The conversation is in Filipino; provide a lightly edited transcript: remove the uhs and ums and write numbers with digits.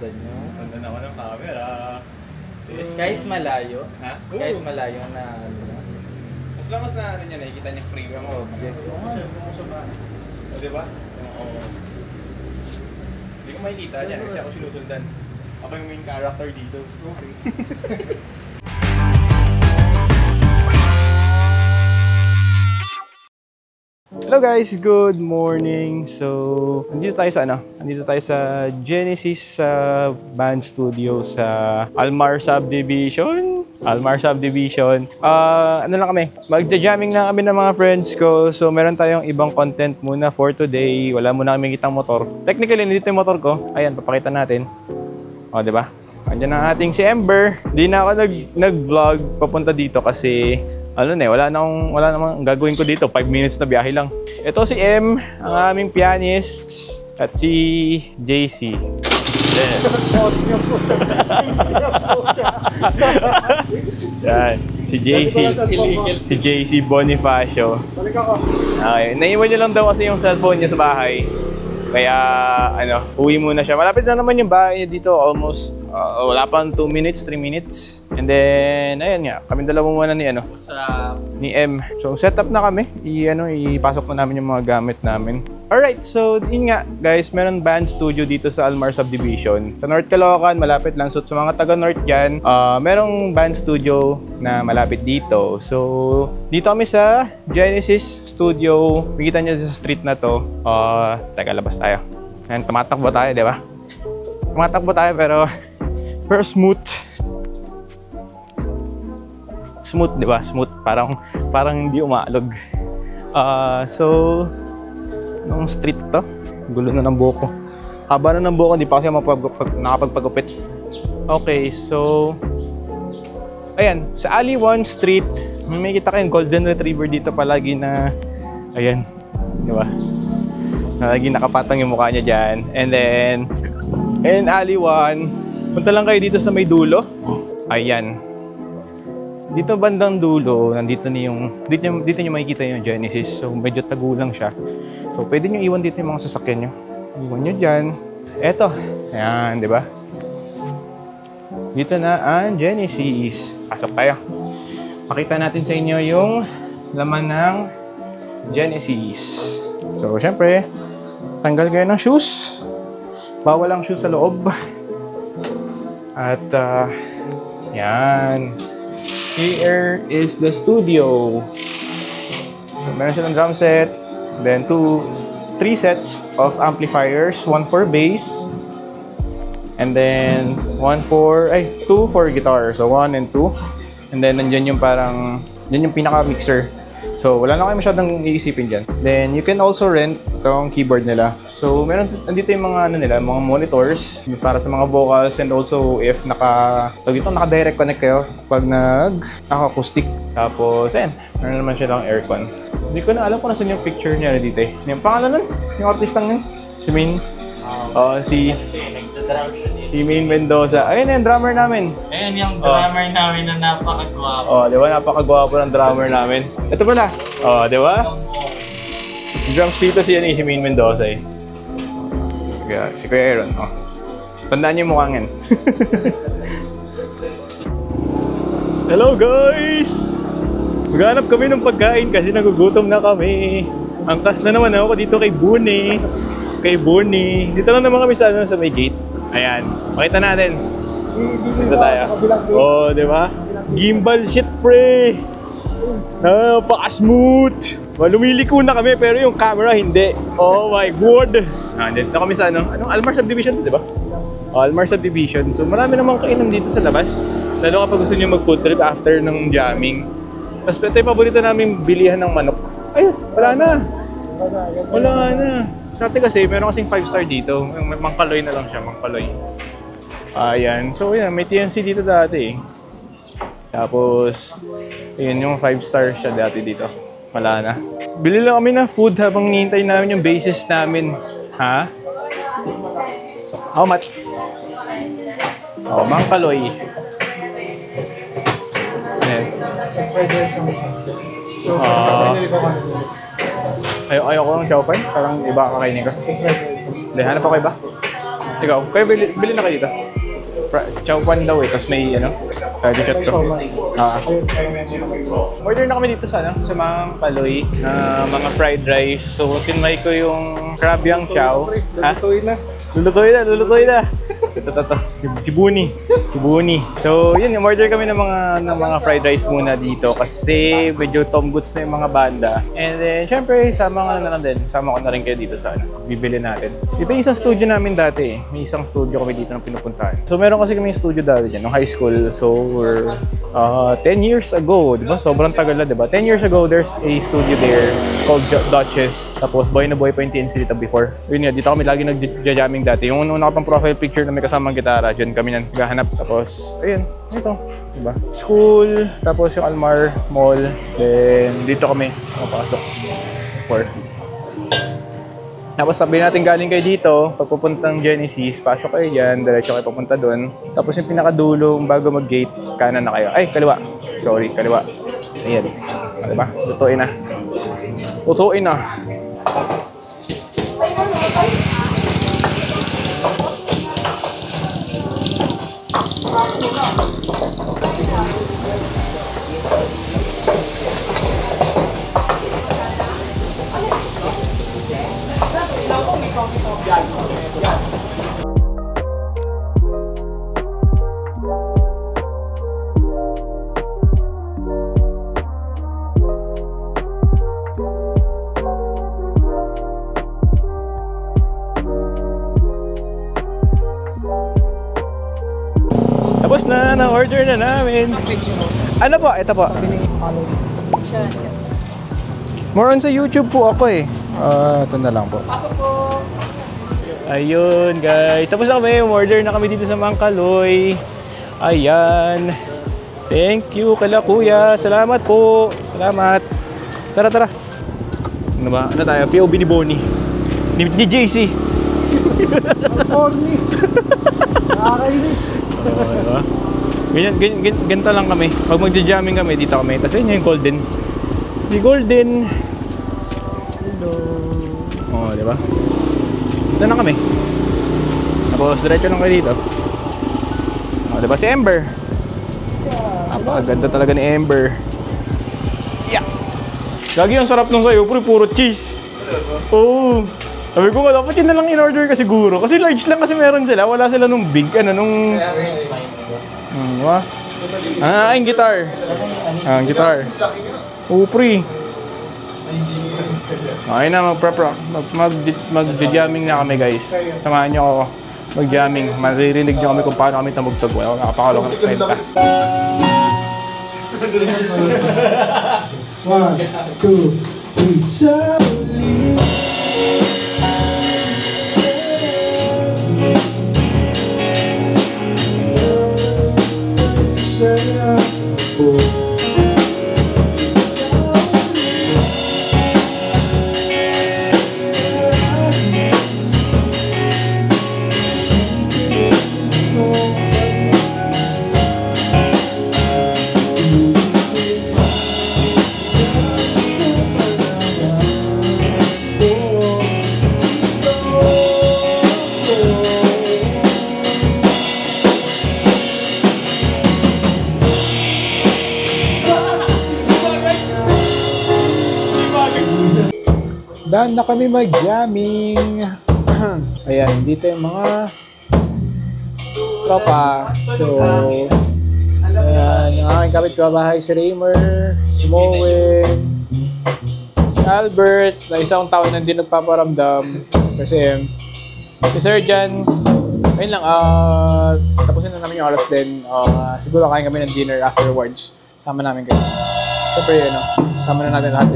Sundan nyo. Sundan ako ng camera. Kahit malayo? Ha? Kahit malayo na ano na. As long as na ano niya, nakikita niya free mo. Object. O, diba? Oo. Hindi ko makikita niya kasi ako sinusundan. Ako yung main character dito. Okay. Hello guys, good morning. So, nandito tayo sa Nandito tayo sa Genesis Band Studio sa Almar Subdivision. Ano lang kami, magja-jamming na kami ng mga friends ko. So, meron tayong ibang content muna for today. Wala muna kami kitang motor. Technically, nandito yung motor ko. Ayan, papakita natin. O, di ba? Andiyan ang ating si Ember. Di na ako nag-vlog papunta dito kasi wala namang gagawin ko dito. 5 minutes na biyahe lang. Ito si M, ang aming pianist, at si JC. Yan, si JC Bonifacio. Okay, naiwan niya lang daw kasi yung cellphone niya sa bahay. Kaya uwi muna siya. Malapit na naman yung bahay niya dito, almost wala pang 2 minutes, 3 minutes. And then ayun nga, kami dalawa muna ni ni M. So set up na kami. Ipasok na namin yung mga gamit namin. Alright, so yun nga guys, meron band studio dito sa Almar Subdivision. Sa North Caloocan, malapit lang. So sa mga taga North dyan, merong band studio na malapit dito. So dito kami sa Genesis Studio. Makikita nyo sa street na to. Teka, labas tayo. Ayan, tumatakbo tayo, di ba? Tumatakbo tayo pero smooth. Smooth, di ba? Smooth. Parang hindi umaalog. So nung street to, gulo na ng buhok ko. Haba na ng buhok ko, hindi pa kasi nakapagpagupit. Okay, so ayan, sa Alley 1 Street, may kita kayong golden retriever dito palagi na, ayan, di ba? Lagi nakapatang yung mukha niya dyan. And then, in Alley 1, punta lang kayo dito sa may dulo. Ayan. Dito bandang dulo, dito nyo makikita yung Genesis. So, medyo tagulang siya. So, pwede nyo iwan dito yung mga sasakyan nyo. Iwan nyo dyan. Eto. Ayan, di ba? Dito na ang Genesis. Pasok tayo. Pakita natin sa inyo yung laman ng Genesis. So, syempre, tanggal kayo ng shoes. Bawal ang shoes sa loob. At, yan. Here is the studio. So, meron siya ng drum set. Then, 3 sets of amplifiers. 1 for bass. And then, 2 for guitar. So, 1 and 2. And then, nandyan yung yan yung pinaka-mixer. So, wala na kayo masyadong iisipin dyan. Then, you can also rent itong keyboard nila. So, nandito yung mga mga monitors para sa mga vocals, and also if naka-direct connect kayo pag naka-acoustic. Tapos, ayan, meron naman siya lang aircon. Hindi ko na alam kung nasan yung picture niya dito eh. Yung pangalan nun? Yung artistang yun? Si Main? Si Main Mendoza. Ayun yung drummer namin. Ayun yung drummer namin na napakagwapo. Di ba? Napakagwapo ng drummer namin. Ito pala. Di ba? Drums dito si Main Mendoza eh. Si Kuya Aaron. Tandaan niyo yung mukha ngayon. Hello guys! Maghanap kami ng pagkain kasi nagugutom na kami. Angkas na naman ako dito kay Bonnie. Dito lang naman kami sa may gate. Ayan. Pakita natin. Dito tayo. Di ba? Gimbal shit, pre! Napaka-smooth! Lumiliko na kami pero yung camera hindi. Oh my god! Dito kami sa Almar Subdivision, di ba? Almar Subdivision. So marami namang kainan dito sa labas. Lalo kapag gusto nyo mag-food trip after ng jamming. Tapos ito yung paborito namin bilihan ng manok. Ayun, wala na. Dati kasi, meron kasing 5-star dito. Mangkaloy na lang siya, Mangkaloy. Ayan. So, yan. May TNC dito dati eh. Tapos, ayun yung 5-star siya dati dito. Wala na. Bili lang kami ng food habang nihintay namin yung basis namin. Ha? How much? Mangkaloy. Ayan. Ayoko ng chow fry. Parang iba kakainin ko. Hindi, hanap ako iba. Ikaw, kayo bili na kayo dito. Chow Pan daw eh, tapos may ano, chat to. Order na kami dito sa Mang Kaloy na mga fried rice. So, tinry ko yung krabyang chow. Ha? Lulutuin na. Ito. Si Buni. So, yun, order kami ng mga fried rice muna dito kasi medyo Tom Goods na yung mga banda. And then, syempre, sama ko na rin kayo dito sa bibili natin. Ito yung isang studio namin dati eh. May isang studio kami dito na pinupuntahan. So, meron kasi kami yung studio dati dyan, nung high school. So, we're 10 years ago, di ba? Sobrang tagal na, di ba? 10 years ago, there's a studio there. It's called Duchess. Tapos, buhay na buhay pa yung TNC dito before. Yun nga, dito kami lagi nag-jamming dati. Yung una pang profile picture na may kasamang gitara, dyan kami naghahanap. Tapos, ayun, ito, diba? School, tapos yung Almar Mall, then dito kami mapasok. Tapos sabi natin galing kayo dito, pagpupuntang Genesis, pasok kayo dyan, diretso kayo papunta doon. Tapos yung pinakadulong bago mag-gate, kanan na kayo. Ay, kaliwa. Sorry, kaliwa. Ayan. Diba? Lutuin na. Tapos na-order na namin. Ano po? Ito po. More on sa YouTube po ako eh. Ito na lang po. Pasok po. Ayun guys. Tapos na kami. Order na kami dito sa Mang Kaloy. Ayan. Thank you kala kuya. Salamat po. Salamat. Tara. Ano ba? Ano tayo? POV ni Bonnie. Ni JC. Bonnie. Nakakainis. Diba? Ganito lang kami. Pag magja-jamming kami, dito kami. Tapos yun yung Golden. Yung Golden. Hello. Oo, diba? Dito na kami. Tapos diretso lang kayo dito. Oo, diba si Ember? Napakaganda talaga ni Ember. Yeah! Lagi ang sarap nung sayo, puro cheese. Oo. Sabi ko nga, dapat yun na lang in-order ka siguro. Kasi large lang kasi meron sila. Wala sila nung big, nung... Diba? Yung guitar. Ang guitar. Oo, pre. Okay na, mag-jamming na kami guys. Samahan nyo ako mag-jamming. Maririnig nyo kami kung paano kami tamugtog. Wala, nakapakalong ng 1, 2, 3, suddenly. Daan na kami mag-jamming. Ayan, dito yung mga tropa. So, ayan, yung aking kapitbahay si Raymer, si Moen, si Albert, na isang taon na hindi nagpaparamdam. Kasi, si Sir Jan, ayun lang, tapusin na namin yung oras din. Siguro kain kami ng dinner afterwards. Sama namin kayo. Siyempre, sama na natin lahat.